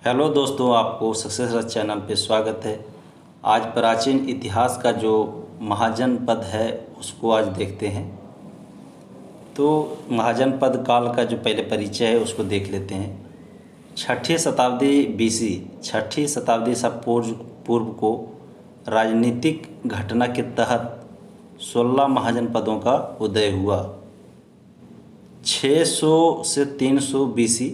Hello दोस्तों, आपको success रथ channel पे स्वागत है। आज प्राचीन इतिहास का जो महाजनपद है उसको आज देखते हैं। तो महाजनपद काल का जो पहले परिचय है उसको देख लेते हैं। छठी शताब्दी बीसी, छठी शताब्दी से पूर्व को राजनीतिक घटना के तहत 16 महाजनपदों का उदय हुआ। 600 से 300 बीसी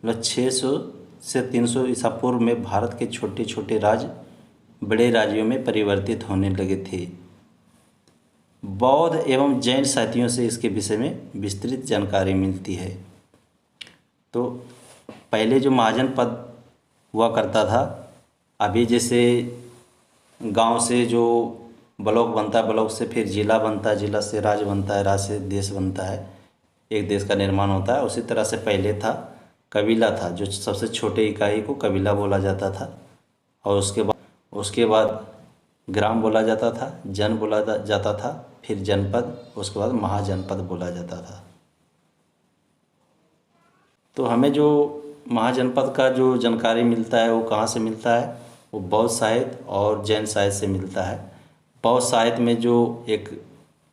मतलब 600 से 300 ईसा पूर्व में भारत के छोटे छोटे राज्य बड़े राज्यों में परिवर्तित होने लगे थे। बौद्ध एवं जैन साहित्यों से इसके विषय में विस्तृत जानकारी मिलती है। तो पहले जो महाजनपद हुआ करता था, अभी जैसे गांव से जो ब्लॉक बनता है, ब्लॉक से फिर जिला बनता है, जिला से राज्य बनता है, राज्य से देश बनता है, एक देश का निर्माण होता है। उसी तरह से पहले था कबीला था, जो सबसे छोटे इकाई को कबीला बोला जाता था। और उसके बाद ग्राम बोला जाता था, जन बोला जाता था, फिर जनपद, उसके बाद महाजनपद बोला जाता था। तो हमें जो महाजनपद का जो जानकारी मिलता है वो कहाँ से मिलता है? वो बौद्ध साहित्य और जैन साहित्य से मिलता है। बौद्ध साहित्य में जो एक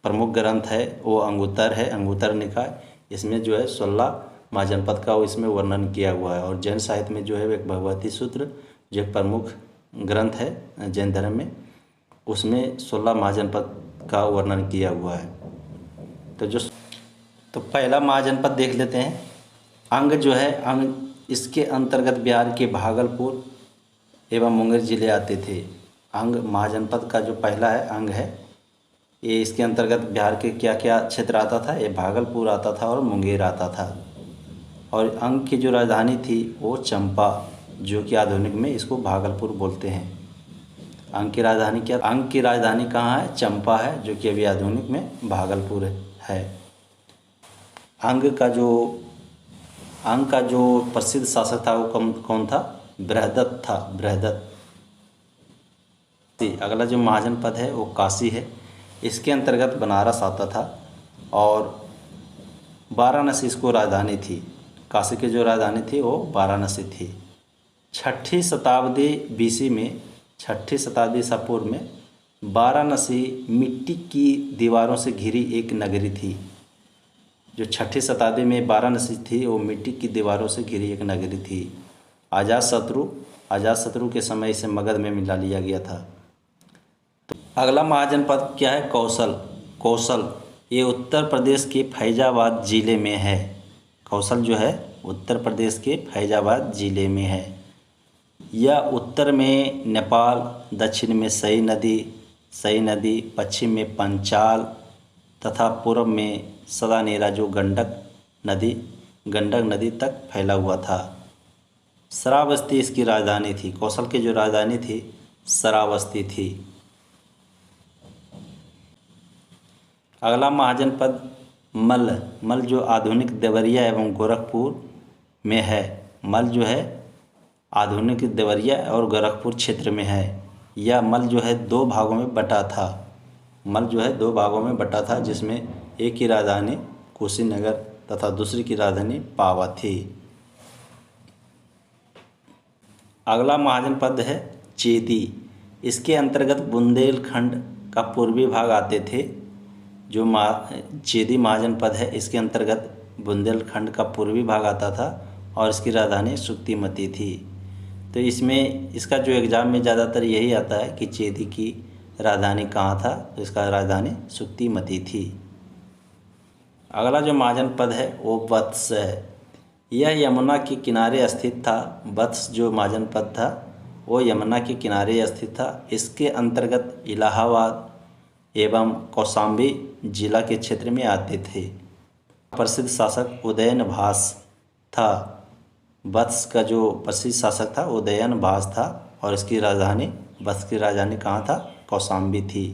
प्रमुख ग्रंथ है वो अंगुत्तर है, अंगुत्तर निकाय। इसमें जो है 16 महाजनपद का वो इसमें वर्णन किया हुआ है। और जैन साहित्य में जो है एक भगवती सूत्र जो एक प्रमुख ग्रंथ है जैन धर्म में, उसमें 16 महाजनपद का वर्णन किया हुआ है। तो पहला महाजनपद देख लेते हैं। अंग जो है, अंग इसके अंतर्गत बिहार के भागलपुर एवं मुंगेर जिले आते थे। अंग महाजनपद का जो पहला है अंग है, ये इसके अंतर्गत बिहार के क्या क्या क्षेत्र आता था? ये भागलपुर आता था और मुंगेर आता था। और अंग की जो राजधानी थी वो चंपा, जो कि आधुनिक में इसको भागलपुर बोलते हैं। अंग की राजधानी क्या? अंग की राजधानी कहाँ है? चंपा है, जो कि अभी आधुनिक में भागलपुर है। अंग का जो प्रसिद्ध शासक था वो कौन था? बृहदत्त था, बृहदत्त। अगला जो महाजनपद है वो काशी है। इसके अंतर्गत बनारस आता था और वाराणसी इसको राजधानी थी। काशी की जो राजधानी थी वो वाराणसी थी। छठी शताब्दी बीसी में, छठी शताब्दी ईसा पूर्व में वाराणसी मिट्टी की दीवारों से घिरी एक नगरी थी। जो छठी शताब्दी में वाराणसी थी वो मिट्टी की दीवारों से घिरी एक नगरी थी। अजातशत्रु के समय इसे मगध में मिला लिया गया था। तो अगला महाजनपद क्या है? कौशल। ये उत्तर प्रदेश के फैजाबाद जिले में है। कौशल जो है उत्तर प्रदेश के फैजाबाद जिले में है। यह उत्तर में नेपाल, दक्षिण में सई नदी, पश्चिम में पंचाल तथा पूर्व में सदानेरा जो गंडक नदी तक फैला हुआ था। श्रावस्ती इसकी राजधानी थी। कौशल की जो राजधानी थी श्रावस्ती थी। अगला महाजनपद मल जो आधुनिक देवरिया एवं गोरखपुर में है। मल जो है आधुनिक देवरिया और गोरखपुर क्षेत्र में है। यह मल जो है 2 भागों में बटा था। जिसमें एक की राजधानी कुशीनगर तथा दूसरी की राजधानी पावा थी। अगला महाजनपद है चेदी। इसके अंतर्गत बुंदेलखंड का पूर्वी भाग आते थे। जो चेदी महाजनपद है इसके अंतर्गत बुंदेलखंड का पूर्वी भाग आता था और इसकी राजधानी सुक्तिमती थी। तो इसमें इसका जो एग्ज़ाम में ज़्यादातर यही आता है कि चेदी की राजधानी कहाँ था, तो इसका राजधानी सुक्तिमती थी। अगला जो महाजनपद है वो वत्स है। यह यमुना के किनारे स्थित था। वत्स जो महाजनपद था वो यमुना के किनारे स्थित था। इसके अंतर्गत इलाहाबाद एवं कौशाम्बी जिला के क्षेत्र में आते थे। प्रसिद्ध शासक उदयनभास था। वत्स का जो प्रसिद्ध शासक था उदयनभास था और इसकी राजधानी कहाँ था? कौशाम्बी थी।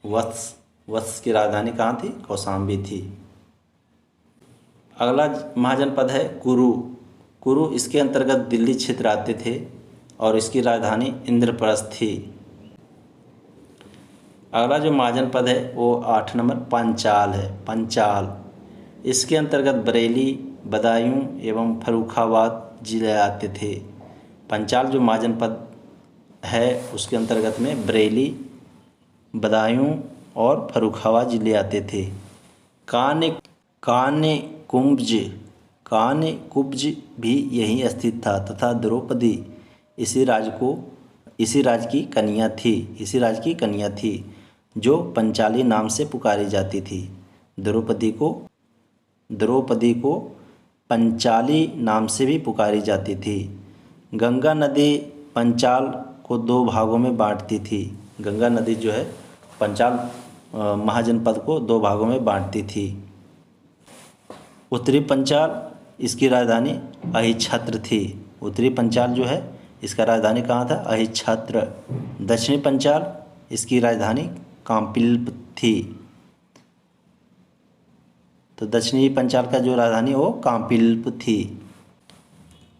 वत्स की राजधानी कहाँ थी? कौशाम्बी थी। अगला महाजनपद है कुरु। इसके अंतर्गत दिल्ली क्षेत्र आते थे और इसकी राजधानी इंद्रप्रस्थ थी। अगला जो महाजनपद है वो 8 नंबर पंचाल है। पंचाल इसके अंतर्गत बरेली, बदायूं एवं फर्रुखाबाद जिले आते थे। पंचाल जो महाजनपद है उसके अंतर्गत में बरेली, बदायूं और फर्रुखाबाद जिले आते थे। कान्यकुब्ज कान्यकुब्ज भी यहीं स्थित था तथा द्रौपदी इसी राज की कन्या थी जो पंचाली नाम से पुकारी जाती थी। द्रौपदी को पंचाली नाम से भी पुकारी जाती थी। गंगा नदी पंचाल को 2 भागों में बांटती थी। गंगा नदी जो है पंचाल महाजनपद को 2 भागों में बांटती थी। उत्तरी पंचाल इसकी राजधानी अहिच्छत्र थी। उत्तरी पंचाल जो है इसका राजधानी कहाँ था? अहिच्छत्र। दक्षिणी पंचाल इसकी राजधानी काम्पिल्प थी। तो दक्षिणी पंचाल का जो राजधानी वो काम्पिल्प थी।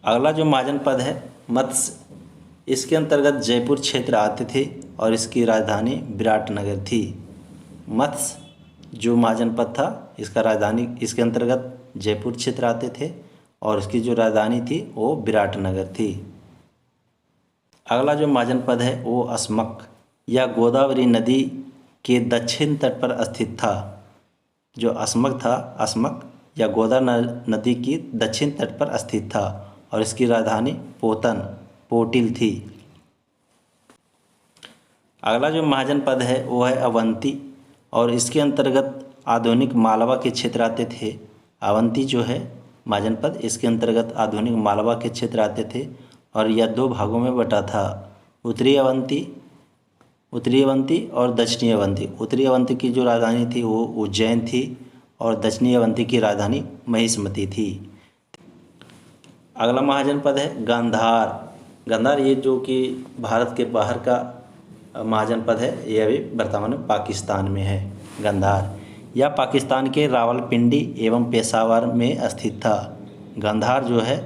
अगला जो महाजनपद है मत्स्य, इसके अंतर्गत जयपुर क्षेत्र आते थे और इसकी राजधानी विराटनगर थी। मत्स्य जो महाजनपद था इसका राजधानी इसके अंतर्गत जयपुर क्षेत्र आते थे और इसकी जो राजधानी थी वो विराटनगर थी। अगला जो महाजनपद है वो अस्मक या गोदावरी नदी के दक्षिण तट पर स्थित था। जो अस्मक या गोदावरी नदी की दक्षिण तट पर स्थित था और इसकी राजधानी पोटिल थी। अगला जो महाजनपद है वो है अवंती और इसके अंतर्गत आधुनिक मालवा के क्षेत्र आते थे। अवंती जो है महाजनपद इसके अंतर्गत आधुनिक मालवा के क्षेत्र आते थे और यह 2 भागों में बटा था। उत्तरी अवंती और दक्षिणी अवंती। उत्तरी अवंती की जो राजधानी थी वो उज्जैन थी और दक्षिणी अवंती की राजधानी महिष्मती थी। अगला महाजनपद है गांधार। ये जो कि भारत के बाहर का महाजनपद है, यह अभी वर्तमान में पाकिस्तान में है। गांधार यह पाकिस्तान के रावलपिंडी एवं पेशावर में स्थित था। गांधार जो है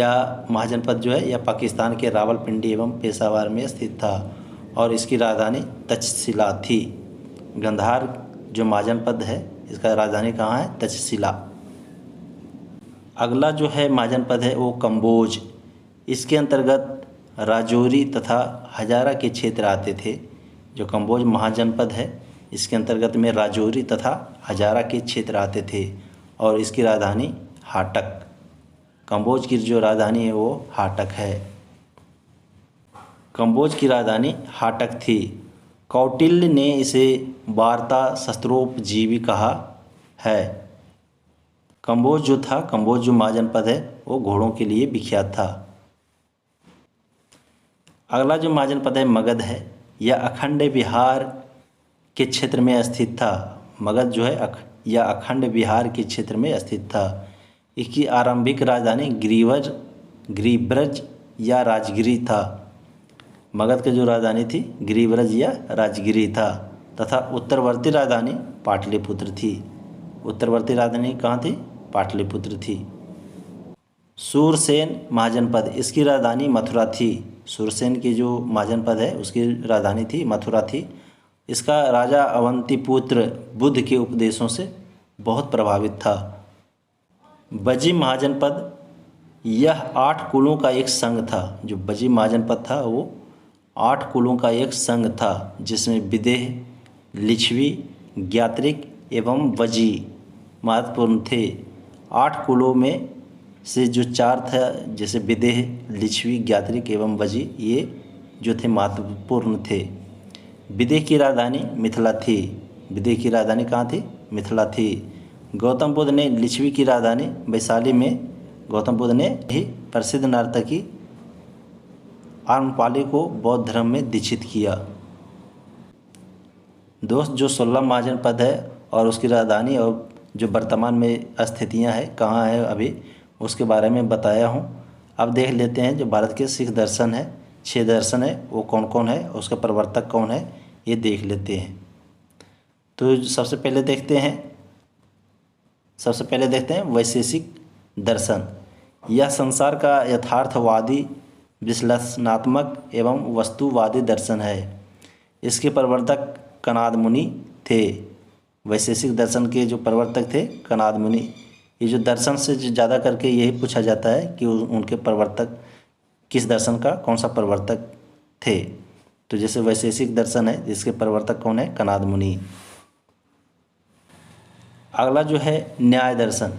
यह महाजनपद जो है यह पाकिस्तान के रावलपिंडी एवं पेशावर में स्थित था और इसकी राजधानी तक्षशिला थी। गांधार जो महाजनपद है इसका राजधानी कहाँ है? तक्षशिला। अगला जो है महाजनपद है वो कंबोज। इसके अंतर्गत राजौरी तथा हजारा के क्षेत्र आते थे। जो कंबोज महाजनपद है इसके अंतर्गत में राजौरी तथा हजारा के क्षेत्र आते थे और इसकी राजधानी हाटक। कंबोज की जो राजधानी है वो हाटक है। कंबोज की राजधानी हाटक थी। कौटिल्य ने इसे वार्ता शस्त्रोपजीवी कहा है। कंबोज जो महाजनपद है वो घोड़ों के लिए विख्यात था। अगला जो महाजनपद है मगध है। यह अखंड बिहार के क्षेत्र में स्थित था। मगध जो है यह अखंड बिहार के क्षेत्र में स्थित था। इसकी आरंभिक राजधानी गिरिब्रज या राजगिरी था। मगध की जो राजधानी थी गिरिब्रज या राजगिरी था तथा उत्तरवर्ती राजधानी पाटलिपुत्र थी। उत्तरवर्ती राजधानी कहाँ थी? पाटलिपुत्र थी। सूरसेन महाजनपद, इसकी राजधानी मथुरा थी। सूरसेन की जो महाजनपद है उसकी राजधानी थी मथुरा थी। इसका राजा अवंतीपुत्र बुद्ध के उपदेशों से बहुत प्रभावित था। बजी महाजनपद, यह 8 कुलों का एक संघ था। जो बजी महाजनपद था वो 8 कुलों का एक संघ था जिसमें विदेह, लिच्छवी, ज्ञात्रिक एवं वजी महत्वपूर्ण थे। 8 कुलों में से जो 4 था जैसे विदेह, लिच्छवी, ज्ञात्रिक एवं वजी, ये जो थे महत्वपूर्ण थे। विदेह की राजधानी मिथिला थी। विदेह की राजधानी कहाँ थी? मिथिला थी। गौतम बुद्ध ने लिच्छवी की राजधानी वैशाली में गौतम बुद्ध ने ही प्रसिद्ध नर्तकी आम्रपाली को बौद्ध धर्म में दीक्षित किया। दोस्त, जो 16 महाजनपद है और उसकी राजधानी और जो वर्तमान में स्थितियां हैं कहाँ है अभी, उसके बारे में बताया हूँ। अब देख लेते हैं जो भारत के सिख दर्शन है, 6 दर्शन है, वो कौन कौन है, उसका प्रवर्तक कौन है, ये देख लेते हैं। तो सबसे पहले देखते हैं वैशेषिक दर्शन। यह संसार का यथार्थवादी, विश्लेषणात्मक एवं वस्तुवादी दर्शन है। इसके प्रवर्तक कणाद मुनि थे। वैशेषिक दर्शन के जो प्रवर्तक थे कणाद मुनि। ये जो दर्शन से ज़्यादा करके यही पूछा जाता है कि उनके प्रवर्तक किस दर्शन का कौन सा प्रवर्तक थे? तो जैसे वैशेषिक दर्शन है, जिसके प्रवर्तक कौन है? कणाद मुनि। अगला जो है न्याय दर्शन,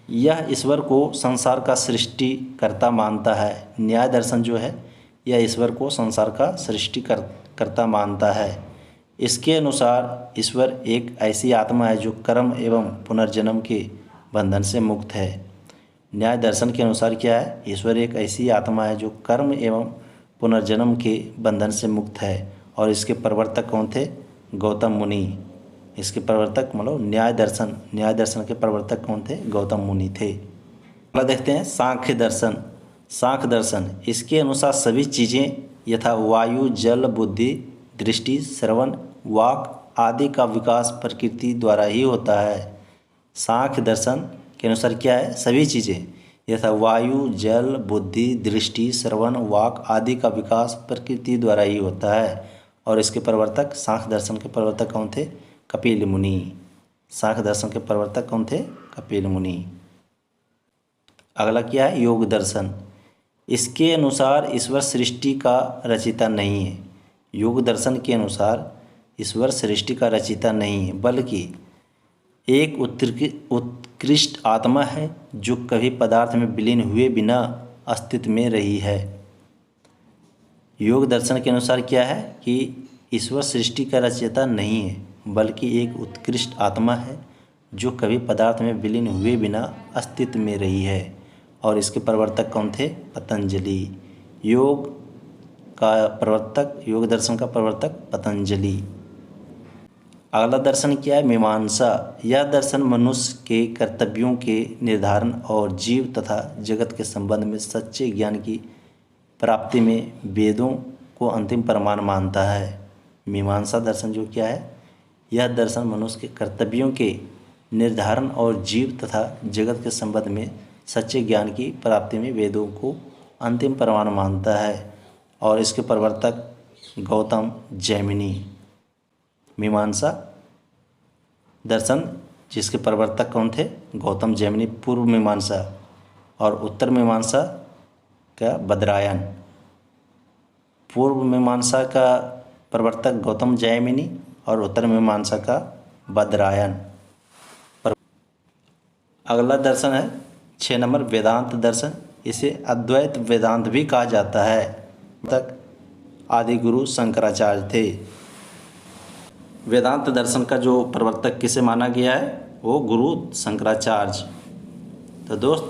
यह ईश्वर को संसार का सृष्टिकर्ता मानता है। न्याय दर्शन जो है यह ईश्वर को संसार का सृष्टिकर्ता मानता है। इसके अनुसार ईश्वर एक ऐसी आत्मा है जो कर्म एवं पुनर्जन्म के बंधन से मुक्त है। न्याय दर्शन के अनुसार क्या है? ईश्वर एक ऐसी आत्मा है जो कर्म एवं पुनर्जन्म के बंधन से मुक्त है। और इसके प्रवर्तक कौन थे? गौतम मुनि। इसके प्रवर्तक मतलब न्याय दर्शन के प्रवर्तक कौन थे? गौतम मुनि थे। अगला देखते हैं सांख्य दर्शन। सांख्य दर्शन, इसके अनुसार सभी चीज़ें यथा वायु, जल, बुद्धि, दृष्टि, श्रवण, वाक आदि का विकास प्रकृति द्वारा ही होता है। सांख्य दर्शन के अनुसार क्या है? सभी चीज़ें यथा वायु, जल, बुद्धि, दृष्टि, श्रवण, वाक आदि का विकास प्रकृति द्वारा ही होता है। और इसके प्रवर्तक, सांख्य दर्शन के प्रवर्तक कौन थे? कपिल मुनि। सांख्य दर्शन के प्रवर्तक कौन थे? कपिल मुनि। अगला क्या है? योग दर्शन। इसके अनुसार ईश्वर सृष्टि का रचिता नहीं है। योग दर्शन के अनुसार ईश्वर सृष्टि का रचिता नहीं है, बल्कि एक उत्कृष्ट आत्मा है जो कभी पदार्थ में विलीन हुए बिना अस्तित्व में रही है। योग दर्शन के अनुसार क्या है कि ईश्वर सृष्टि का रचयिता नहीं है, बल्कि एक उत्कृष्ट आत्मा है जो कभी पदार्थ में विलीन हुए बिना अस्तित्व में रही है। और इसके प्रवर्तक कौन थे? पतंजलि। योग दर्शन का प्रवर्तक पतंजलि। अगला दर्शन क्या है? मीमांसा। यह दर्शन मनुष्य के कर्तव्यों के निर्धारण और जीव तथा जगत के संबंध में सच्चे ज्ञान की प्राप्ति में वेदों को अंतिम प्रमाण मानता है। मीमांसा दर्शन जो क्या है? यह दर्शन मनुष्य के कर्तव्यों के निर्धारण और जीव तथा जगत के संबंध में सच्चे ज्ञान की प्राप्ति में वेदों को अंतिम प्रमाण मानता है। और इसके प्रवर्तक गौतम जैमिनी। मीमांसा दर्शन जिसके प्रवर्तक कौन थे? गौतम जैमिनी पूर्व मीमांसा, और उत्तर मीमांसा का बदरायन। पूर्व मीमांसा का प्रवर्तक गौतम जैमिनी और उत्तर मीमांसा का बदरायन। अगला दर्शन है 6 नंबर वेदांत दर्शन। इसे अद्वैत वेदांत भी कहा जाता है। तक आदि गुरु शंकराचार्य थे। वेदांत दर्शन का जो प्रवर्तक किसे माना गया है? वो गुरु शंकराचार्य। तो दोस्त